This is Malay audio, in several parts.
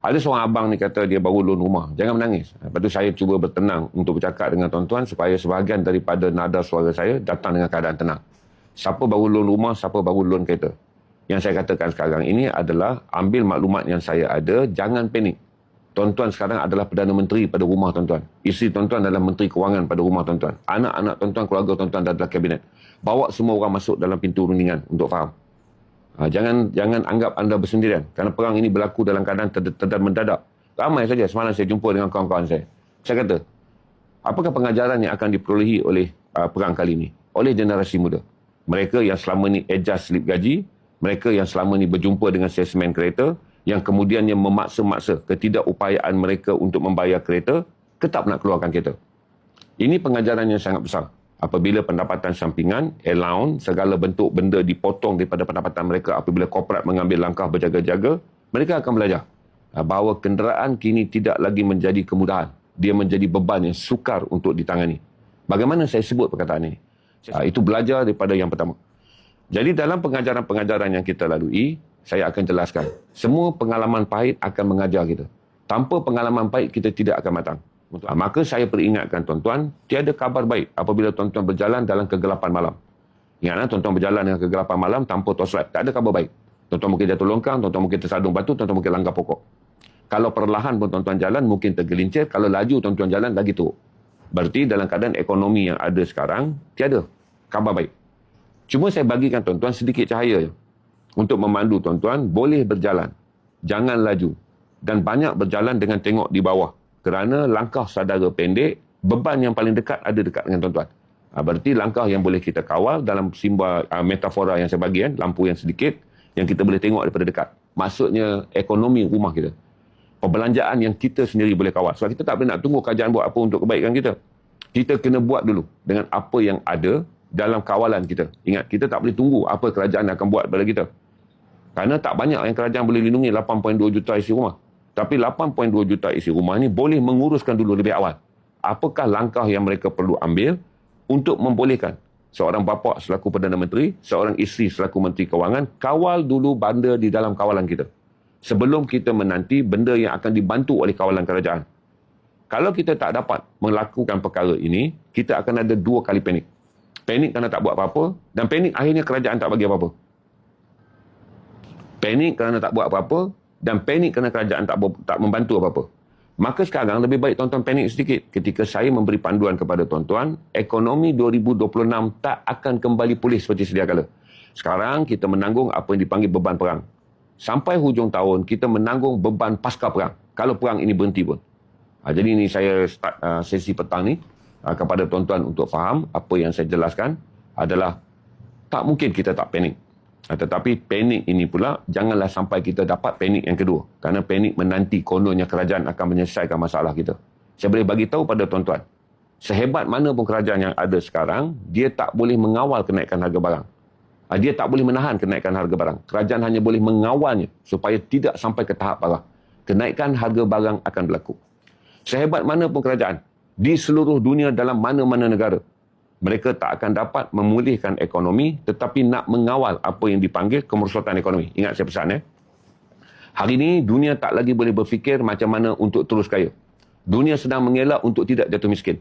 Ada seorang abang ni kata dia baru loan rumah. Jangan menangis. Lepas tu saya cuba bertenang untuk bercakap dengan tuan-tuan supaya sebahagian daripada nada suara saya datang dengan keadaan tenang. Siapa baru loan rumah, siapa baru loan kereta. Yang saya katakan sekarang ini adalah ambil maklumat yang saya ada, jangan panik. Tuan-tuan sekarang adalah Perdana Menteri pada rumah tuan-tuan. Isteri tuan-tuan adalah Menteri Kewangan pada rumah tuan-tuan. Anak-anak tuan-tuan, keluarga tuan-tuan adalah kabinet. Bawa semua orang masuk dalam pintu rundingan untuk faham. Jangan anggap anda bersendirian. Kerana perang ini berlaku dalam keadaan terdedah mendadak. Ramai saja semalam saya jumpa dengan kawan-kawan saya. Saya kata, apakah pengajaran yang akan diperolehi oleh perang kali ini? Oleh generasi muda. Mereka yang selama ini adjust slip gaji, mereka yang selama ini berjumpa dengan salesman kereta, yang kemudiannya memaksa-maksa ketidakupayaan mereka untuk membayar kereta, tetap nak keluarkan kereta. Ini pengajaran yang sangat besar. Apabila pendapatan sampingan, allowance, segala bentuk benda dipotong daripada pendapatan mereka, apabila korporat mengambil langkah berjaga-jaga, mereka akan belajar bahawa kenderaan kini tidak lagi menjadi kemudahan. Dia menjadi beban yang sukar untuk ditangani. Bagaimana saya sebut perkataan ini? Itu belajar daripada yang pertama. Jadi dalam pengajaran-pengajaran yang kita lalui, saya akan jelaskan. Semua pengalaman pahit akan mengajar kita. Tanpa pengalaman pahit, kita tidak akan matang. Maka saya peringatkan tuan-tuan, tiada kabar baik apabila tuan-tuan berjalan dalam kegelapan malam. Ingatlah, tuan-tuan berjalan dengan kegelapan malam tanpa torchlight. Tak ada kabar baik. Tuan-tuan mungkin jatuh longkang, tuan-tuan mungkin tersadung batu, tuan-tuan mungkin langgar pokok. Kalau perlahan pun tuan-tuan jalan, mungkin tergelincir. Kalau laju tuan-tuan jalan, lagi teruk. Berarti dalam keadaan ekonomi yang ada sekarang, tiada kabar baik. Cuma saya bagikan tuan-tuan sedikit cahaya untuk memandu tuan-tuan boleh berjalan. Jangan laju. Dan banyak berjalan dengan tengok di bawah. Kerana langkah saudara pendek, beban yang paling dekat ada dekat dengan tuan-tuan. Berarti langkah yang boleh kita kawal dalam simbol metafora yang saya bagi, lampu yang sedikit, yang kita boleh tengok daripada dekat. Maksudnya ekonomi rumah kita. Perbelanjaan yang kita sendiri boleh kawal. Sebab kita tak boleh nak tunggu kerajaan buat apa untuk kebaikan kita. Kita kena buat dulu dengan apa yang ada dalam kawalan kita. Ingat, kita tak boleh tunggu apa kerajaan akan buat pada kita. Kerana tak banyak yang kerajaan boleh lindungi 8.2 juta isi rumah. Tapi 8.2 juta isi rumah ni boleh menguruskan dulu lebih awal. Apakah langkah yang mereka perlu ambil untuk membolehkan seorang bapa selaku Perdana Menteri, seorang isteri selaku Menteri Kewangan, kawal dulu benda di dalam kawalan kita. Sebelum kita menanti benda yang akan dibantu oleh kawalan kerajaan. Kalau kita tak dapat melakukan perkara ini, kita akan ada 2 kali panik. Panik kerana tak buat apa-apa, dan panik akhirnya kerajaan tak bagi apa-apa. Panik kerana tak buat apa-apa, dan panik kerana kerajaan tak membantu apa-apa. Maka sekarang lebih baik tuan-tuan panik sedikit ketika saya memberi panduan kepada tuan-tuan, ekonomi 2026 tak akan kembali pulih seperti sedia kala. Sekarang kita menanggung apa yang dipanggil beban perang. Sampai hujung tahun, kita menanggung beban pasca perang. Kalau perang ini berhenti pun. Jadi ini saya start sesi petang ni kepada tuan-tuan untuk faham apa yang saya jelaskan adalah tak mungkin kita tak panik. Tetapi panik ini pula janganlah sampai kita dapat panik yang kedua. Kerana panik menanti kononnya kerajaan akan menyelesaikan masalah kita. Saya boleh bagi tahu pada tuan-tuan, sehebat mana pun kerajaan yang ada sekarang, dia tak boleh mengawal kenaikan harga barang. Dia tak boleh menahan kenaikan harga barang. Kerajaan hanya boleh mengawalnya supaya tidak sampai ke tahap parah. Kenaikan harga barang akan berlaku. Sehebat mana pun kerajaan di seluruh dunia dalam mana-mana negara, mereka tak akan dapat memulihkan ekonomi tetapi nak mengawal apa yang dipanggil kemerosotan ekonomi. Ingat saya pesan Hari ini dunia tak lagi boleh berfikir macam mana untuk terus kaya. Dunia sedang mengelak untuk tidak jatuh miskin.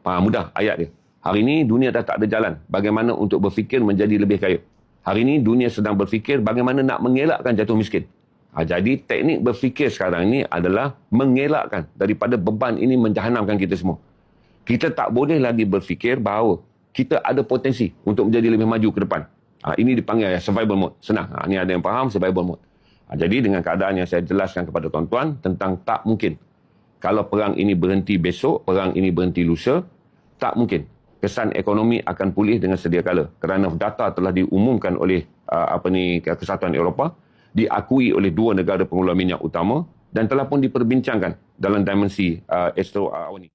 Mudah ayat dia. Hari ini dunia dah tak ada jalan bagaimana untuk berfikir menjadi lebih kaya. Hari ini dunia sedang berfikir bagaimana nak mengelakkan jatuh miskin. Jadi teknik berfikir sekarang ini adalah mengelakkan daripada beban ini menjahanamkan kita semua. Kita tak boleh lagi berfikir bahawa kita ada potensi untuk menjadi lebih maju ke depan. Ini dipanggil survival mode. Senang. Ini ada yang faham survival mode. Jadi dengan keadaan yang saya jelaskan kepada tuan-tuan tentang tak mungkin. Kalau perang ini berhenti besok, perang ini berhenti lusa, tak mungkin. Kesan ekonomi akan pulih dengan sedia kala. Kerana data telah diumumkan oleh Kesatuan Eropah, diakui oleh 2 negara pengeluar minyak utama dan telah pun diperbincangkan dalam dimensi Astro ini.